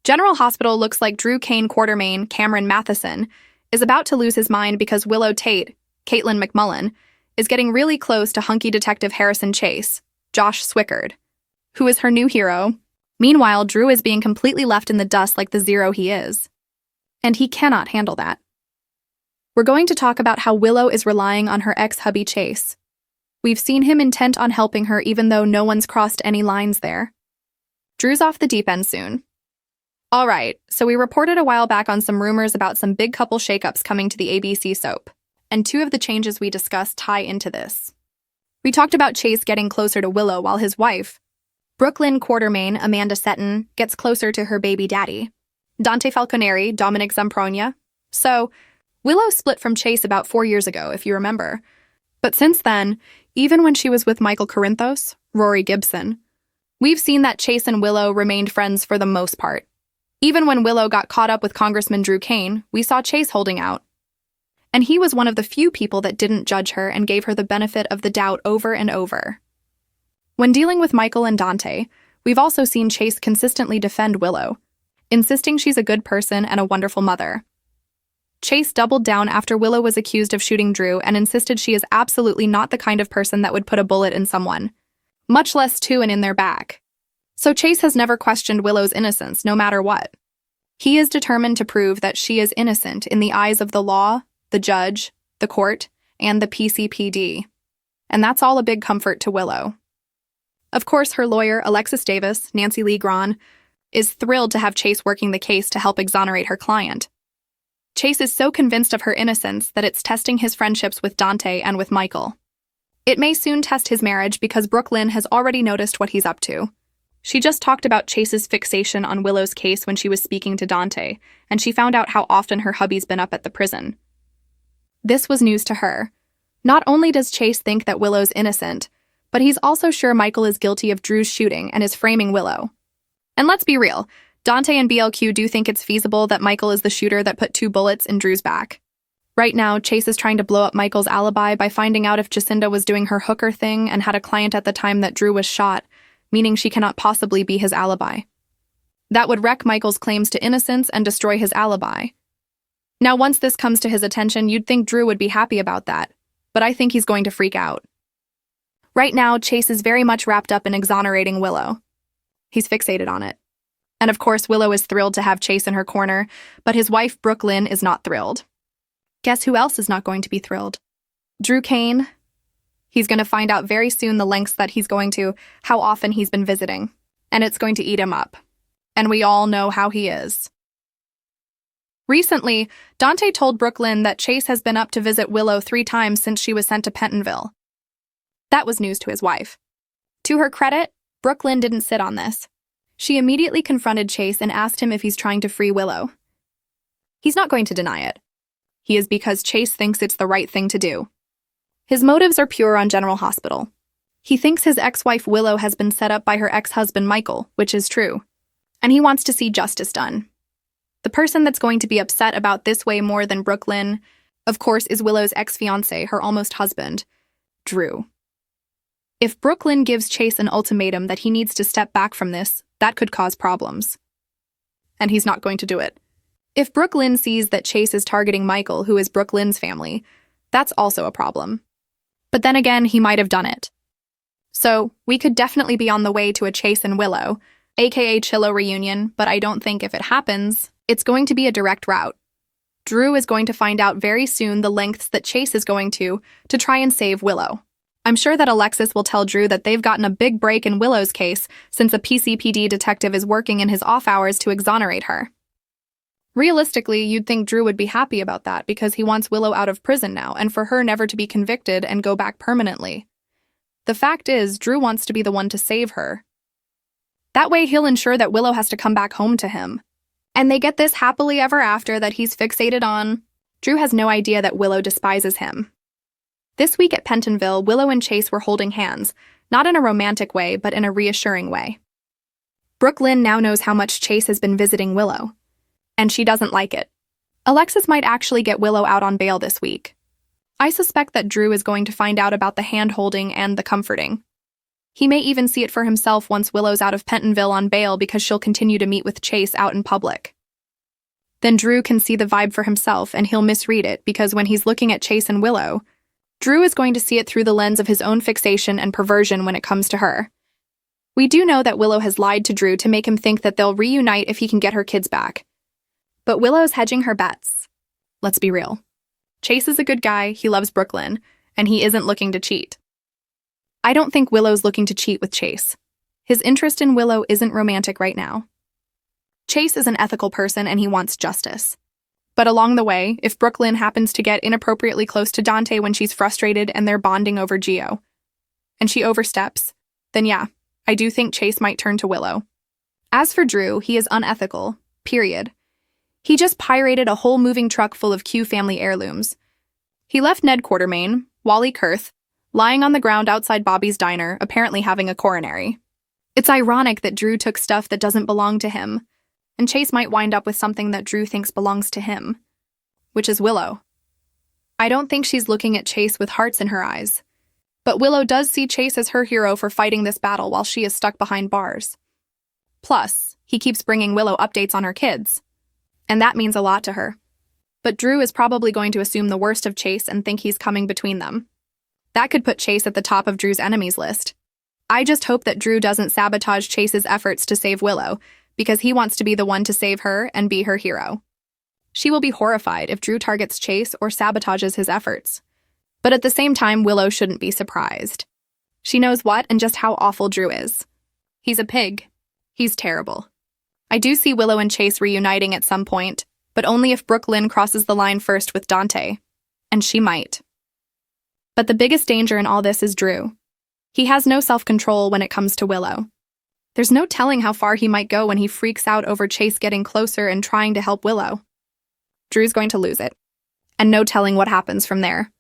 General Hospital looks like Drew Kane Quartermain, Cameron Matheson, is about to lose his mind because Willow Tate, Caitlin McMullen, is getting really close to hunky Detective Harrison Chase, Josh Swickard, who is her new hero. Meanwhile, Drew is being completely left in the dust like the zero he is. And he cannot handle that. We're going to talk about how Willow is relying on her ex-hubby Chase. We've seen him intent on helping her even though no one's crossed any lines there. Drew's off the deep end soon. Alright, so we reported a while back on some rumors about some big couple shakeups coming to the ABC soap, and two of the changes we discussed tie into this. We talked about Chase getting closer to Willow while his wife, Brooklyn Quartermain Amanda Seton, gets closer to her baby daddy, Dante Falconeri, Dominic Zamprogna. So, Willow split from Chase about 4 years ago, if you remember. But since then, even when she was with Michael Corinthos, Rory Gibson, we've seen that Chase and Willow remained friends for the most part. Even when Willow got caught up with Congressman Drew Kane, we saw Chase holding out. And he was one of the few people that didn't judge her and gave her the benefit of the doubt over and over. When dealing with Michael and Dante, we've also seen Chase consistently defend Willow, insisting she's a good person and a wonderful mother. Chase doubled down after Willow was accused of shooting Drew and insisted she is absolutely not the kind of person that would put a bullet in someone, much less two and in their back. So Chase has never questioned Willow's innocence, no matter what. He is determined to prove that she is innocent in the eyes of the law, the judge, the court, and the PCPD. And that's all a big comfort to Willow. Of course, her lawyer, Alexis Davis, Nancy Lee Grahn, is thrilled to have Chase working the case to help exonerate her client. Chase is so convinced of her innocence that it's testing his friendships with Dante and with Michael. It may soon test his marriage because Brooklyn has already noticed what he's up to. She just talked about Chase's fixation on Willow's case when she was speaking to Dante, and she found out how often her hubby's been up at the prison. This was news to her. Not only does Chase think that Willow's innocent, but he's also sure Michael is guilty of Drew's shooting and is framing Willow. And let's be real, Dante and BLQ do think it's feasible that Michael is the shooter that put 2 bullets in Drew's back. Right now, Chase is trying to blow up Michael's alibi by finding out if Jacinda was doing her hooker thing and had a client at the time that Drew was shot, meaning she cannot possibly be his alibi. That would wreck Michael's claims to innocence and destroy his alibi. Now, once this comes to his attention, you'd think Drew would be happy about that, but I think he's going to freak out. Right now, Chase is very much wrapped up in exonerating Willow. He's fixated on it. And of course, Willow is thrilled to have Chase in her corner, but his wife, Brooklyn, is not thrilled. Guess who else is not going to be thrilled? Drew Kane. He's going to find out very soon the lengths that he's going to, how often he's been visiting. And it's going to eat him up. And we all know how he is. Recently, Dante told Brooklyn that Chase has been up to visit Willow 3 times since she was sent to Pentonville. That was news to his wife. To her credit, Brooklyn didn't sit on this. She immediately confronted Chase and asked him if he's trying to free Willow. He's not going to deny it. He is because Chase thinks it's the right thing to do. His motives are pure on General Hospital. He thinks his ex-wife Willow has been set up by her ex-husband Michael, which is true. And he wants to see justice done. The person that's going to be upset about this way more than Brooklyn, of course, is Willow's ex-fiancé, her almost husband, Drew. If Brooklyn gives Chase an ultimatum that he needs to step back from this, that could cause problems. And he's not going to do it. If Brooklyn sees that Chase is targeting Michael, who is Brooklyn's family, that's also a problem. But then again, he might have done it. So, we could definitely be on the way to a Chase and Willow, aka Chillo reunion, but I don't think if it happens, it's going to be a direct route. Drew is going to find out very soon the lengths that Chase is going to try and save Willow. I'm sure that Alexis will tell Drew that they've gotten a big break in Willow's case since a PCPD detective is working in his off hours to exonerate her. Realistically, you'd think Drew would be happy about that because he wants Willow out of prison now and for her never to be convicted and go back permanently. The fact is, Drew wants to be the one to save her. That way he'll ensure that Willow has to come back home to him. And they get this happily ever after that he's fixated on. Drew has no idea that Willow despises him. This week at Pentonville, Willow and Chase were holding hands, not in a romantic way, but in a reassuring way. Brooklyn now knows how much Chase has been visiting Willow. And she doesn't like it. Alexis might actually get Willow out on bail this week. I suspect that Drew is going to find out about the hand-holding and the comforting. He may even see it for himself once Willow's out of Pentonville on bail because she'll continue to meet with Chase out in public. Then Drew can see the vibe for himself and he'll misread it because when he's looking at Chase and Willow, Drew is going to see it through the lens of his own fixation and perversion when it comes to her. We do know that Willow has lied to Drew to make him think that they'll reunite if he can get her kids back. But Willow's hedging her bets. Let's be real. Chase is a good guy, he loves Brooklyn, and he isn't looking to cheat. I don't think Willow's looking to cheat with Chase. His interest in Willow isn't romantic right now. Chase is an ethical person and he wants justice. But along the way, if Brooklyn happens to get inappropriately close to Dante when she's frustrated and they're bonding over Gio, and she oversteps, then yeah, I do think Chase might turn to Willow. As for Drew, he is unethical, period. He just pirated a whole moving truck full of Q family heirlooms. He left Ned Quartermain, Wally Kurth, lying on the ground outside Bobby's diner, apparently having a coronary. It's ironic that Drew took stuff that doesn't belong to him, and Chase might wind up with something that Drew thinks belongs to him, which is Willow. I don't think she's looking at Chase with hearts in her eyes, but Willow does see Chase as her hero for fighting this battle while she is stuck behind bars. Plus, he keeps bringing Willow updates on her kids, and that means a lot to her. But Drew is probably going to assume the worst of Chase and think he's coming between them. That could put Chase at the top of Drew's enemies list. I just hope that Drew doesn't sabotage Chase's efforts to save Willow, because he wants to be the one to save her and be her hero. She will be horrified if Drew targets Chase or sabotages his efforts. But at the same time, Willow shouldn't be surprised. She knows what and just how awful Drew is. He's a pig. He's terrible. I do see Willow and Chase reuniting at some point, but only if Brooklyn crosses the line first with Dante. And she might. But the biggest danger in all this is Drew. He has no self-control when it comes to Willow. There's no telling how far he might go when he freaks out over Chase getting closer and trying to help Willow. Drew's going to lose it. And no telling what happens from there.